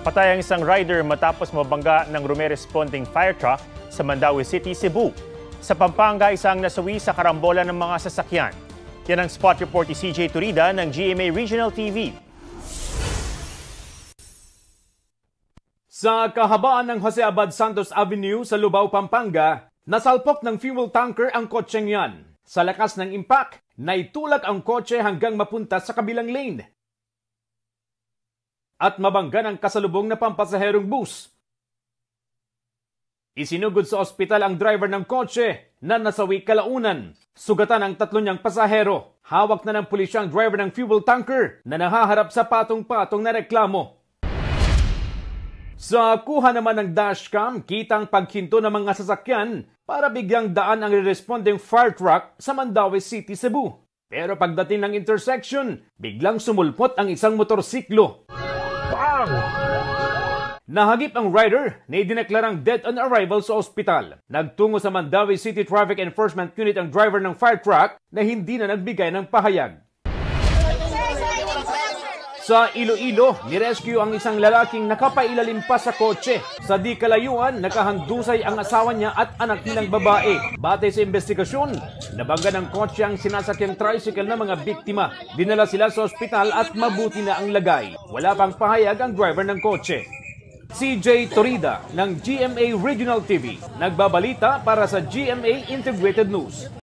Napatay ang isang rider matapos mabangga ng rumeresponding fire truck sa Mandaue City, Cebu. Sa Pampanga, isang nasawi sa karambola ng mga sasakyan. Yan ang spot report ni CJ Turida ng GMA Regional TV. Sa kahabaan ng Jose Abad Santos Avenue sa Lubao, Pampanga, nasalpok ng fuel tanker ang kotseng yan. Sa lakas ng impact, naitulak ang kotse hanggang mapunta sa kabilang lane at mabangga ng kasalubong na pampasaherong bus. Isinugod sa ospital ang driver ng kotse na nasawi kalaunan. Sugatan ang 3 niyang pasahero. Hawak na ng pulisya ang driver ng fuel tanker na nahaharap sa patong-patong na reklamo. Sa kuha naman ng dashcam, kitang paghinto ng mga sasakyan para bigyang daan ang responding fire truck sa Mandaue City, Cebu. Pero pagdating ng intersection, biglang sumulpot ang isang motorsiklo. Nahagip ang rider na idineklarang dead on arrival sa ospital. Nagtungo sa Mandaue City Traffic Enforcement Unit ang driver ng fire truck na hindi na nagbigay ng pahayag. Sa Iloilo, nirescue ang isang lalaking nakapailalim pa sa kotse. Sa di kalayuan, nakahandusay ang asawa niya at anak nilang babae. Batay sa investigasyon, nabangga ng kotse ang sinasakyang tricycle ng mga biktima. Dinala sila sa ospital at mabuti na ang lagay. Wala pang pahayag ang driver ng kotse. CJ Turida ng GMA Regional TV, nagbabalita para sa GMA Integrated News.